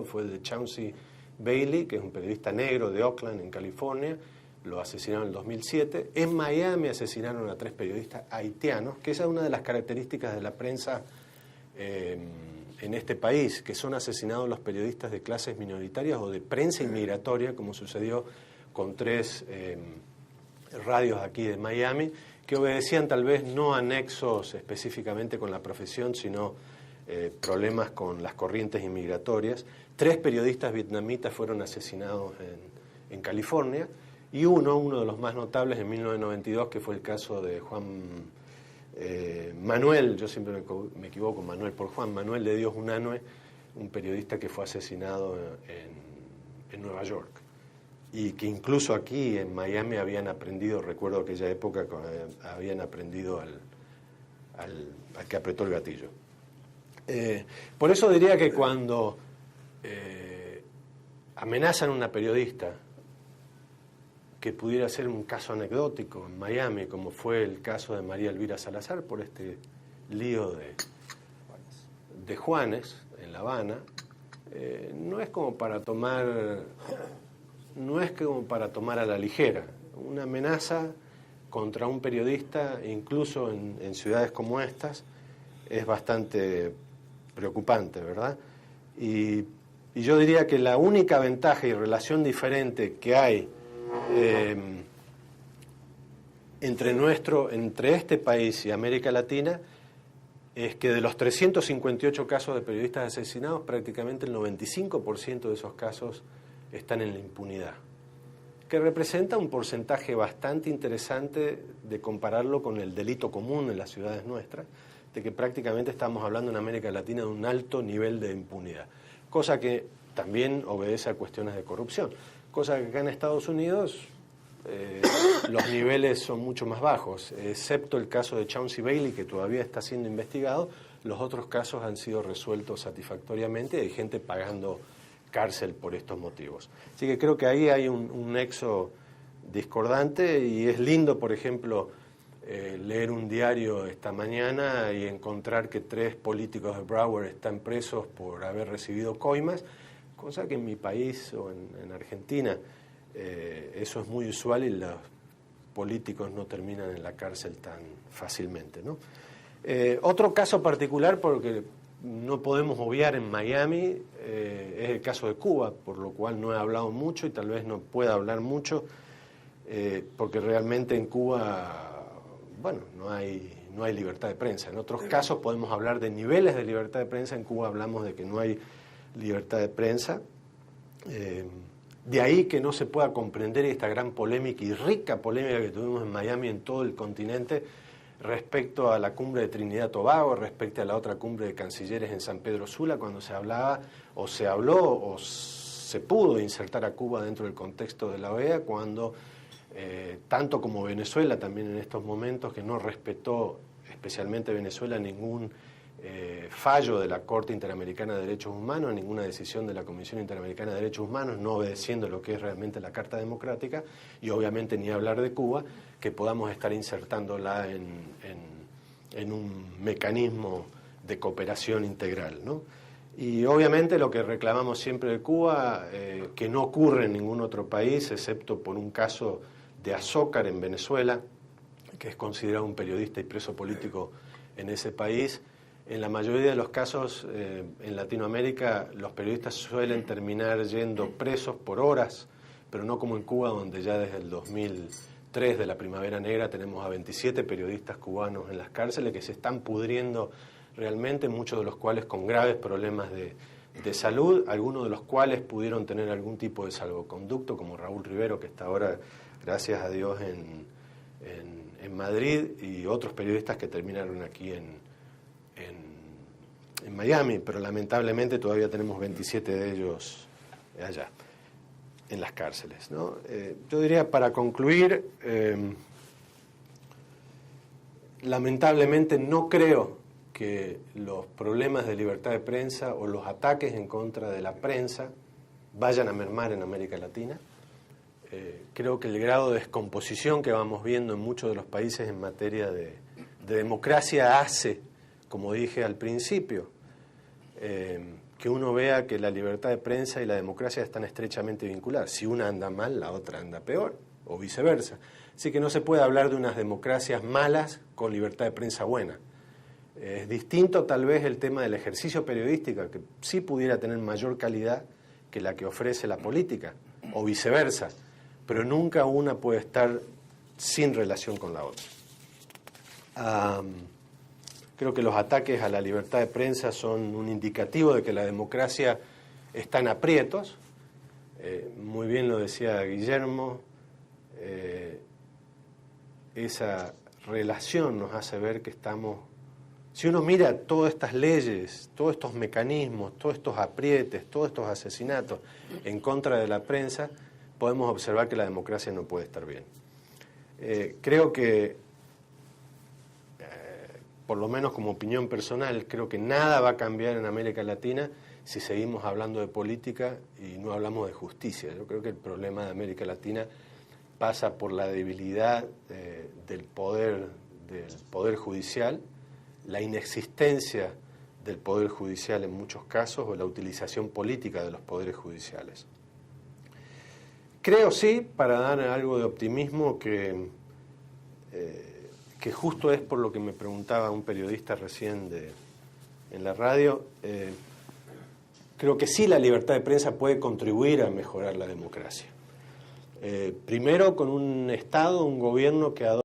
fue el de Chauncey Bailey, que es un periodista negro de Oakland, en California. Lo asesinaron en el 2007. En Miami asesinaron a 3 periodistas haitianos, que esa es una de las características de la prensa en este país, que son asesinados los periodistas de clases minoritarias o de prensa inmigratoria, como sucedió con 3 radios aquí de Miami, que obedecían tal vez no a nexos específicamente con la profesión, sino problemas con las corrientes inmigratorias. 3 periodistas vietnamitas fueron asesinados en California, y uno de los más notables en 1992, que fue el caso de Juan Manuel, yo siempre me equivoco, Manuel por Juan, Manuel de Dios Unanue, un periodista que fue asesinado en Nueva York, y que incluso aquí en Miami habían aprendido, recuerdo aquella época, habían aprendido al que apretó el gatillo. Por eso diría que cuando amenazan a una periodista, que pudiera ser un caso anecdótico en Miami, como fue el caso de María Elvira Salazar por este lío de Juanes en La Habana, no es como para tomar a la ligera. Una amenaza contra un periodista, incluso en ciudades como estas, es bastante preocupante, ¿verdad? Y yo diría que la única ventaja y relación diferente que hay entre este país y América Latina es que de los 358 casos de periodistas asesinados, prácticamente el 95% de esos casos están en la impunidad, que representa un porcentaje bastante interesante de compararlo con el delito común en las ciudades nuestras, de que prácticamente estamos hablando en América Latina de un alto nivel de impunidad, cosa que también obedece a cuestiones de corrupción. Cosa que acá en Estados Unidos los niveles son mucho más bajos, excepto el caso de Chauncey Bailey, que todavía está siendo investigado. Los otros casos han sido resueltos satisfactoriamente y hay gente pagando cárcel por estos motivos. Así que creo que ahí hay un nexo discordante, y es lindo, por ejemplo, leer un diario esta mañana y encontrar que 3 políticos de Broward están presos por haber recibido coimas, cosa que en mi país o en Argentina eso es muy usual, y los políticos no terminan en la cárcel tan fácilmente, ¿no? Otro caso particular, porque no podemos obviar en Miami, es el caso de Cuba, por lo cual no he hablado mucho y tal vez no pueda hablar mucho, porque realmente en Cuba, bueno, no hay libertad de prensa. En otros casos podemos hablar de niveles de libertad de prensa, en Cuba hablamos de que no hay libertad de prensa. De ahí que no se pueda comprender esta gran polémica y rica polémica que tuvimos en Miami, en todo el continente, respecto a la cumbre de Trinidad y Tobago, respecto a la otra cumbre de cancilleres en San Pedro Sula, cuando se hablaba, o se habló, o se pudo insertar a Cuba dentro del contexto de la OEA, cuando tanto como Venezuela también en estos momentos, que no respetó, especialmente Venezuela, ningún fallo de la Corte Interamericana de Derechos Humanos, ninguna decisión de la Comisión Interamericana de Derechos Humanos, no obedeciendo lo que es realmente la Carta Democrática, y obviamente ni hablar de Cuba, que podamos estar insertándola en un mecanismo de cooperación integral, ¿no? Y obviamente lo que reclamamos siempre de Cuba, que no ocurre en ningún otro país, excepto por un caso de Azócar en Venezuela, que es considerado un periodista y preso político en ese país. En la mayoría de los casos en Latinoamérica los periodistas suelen terminar yendo presos por horas, pero no como en Cuba, donde ya desde el 2003 de la Primavera Negra tenemos a 27 periodistas cubanos en las cárceles que se están pudriendo realmente, muchos de los cuales con graves problemas de salud, algunos de los cuales pudieron tener algún tipo de salvoconducto, como Raúl Rivero, que está ahora, gracias a Dios, en Madrid, y otros periodistas que terminaron aquí en Miami, pero lamentablemente todavía tenemos 27 de ellos allá, en las cárceles, ¿no? Yo diría, para concluir, lamentablemente no creo que los problemas de libertad de prensa o los ataques en contra de la prensa vayan a mermar en América Latina. Creo que el grado de descomposición que vamos viendo en muchos de los países en materia de democracia hace, como dije al principio, que uno vea que la libertad de prensa y la democracia están estrechamente vinculadas. Si una anda mal, la otra anda peor, o viceversa. Así que no se puede hablar de unas democracias malas con libertad de prensa buena. Es distinto tal vez el tema del ejercicio periodístico, que sí pudiera tener mayor calidad que la que ofrece la política, o viceversa, pero nunca una puede estar sin relación con la otra. Creo que los ataques a la libertad de prensa son un indicativo de que la democracia está en aprietos. Muy bien lo decía Guillermo, esa relación nos hace ver que estamos... Si uno mira todas estas leyes, todos estos mecanismos, todos estos aprietes, todos estos asesinatos en contra de la prensa, podemos observar que la democracia no puede estar bien. Creo que, por lo menos como opinión personal, creo que nada va a cambiar en América Latina si seguimos hablando de política y no hablamos de justicia. Yo creo que el problema de América Latina pasa por la debilidad del poder judicial, la inexistencia del Poder Judicial en muchos casos o la utilización política de los poderes judiciales. Creo, sí, para dar algo de optimismo, que justo es por lo que me preguntaba un periodista recién en la radio, creo que sí la libertad de prensa puede contribuir a mejorar la democracia. Primero con un Estado, un gobierno que adopta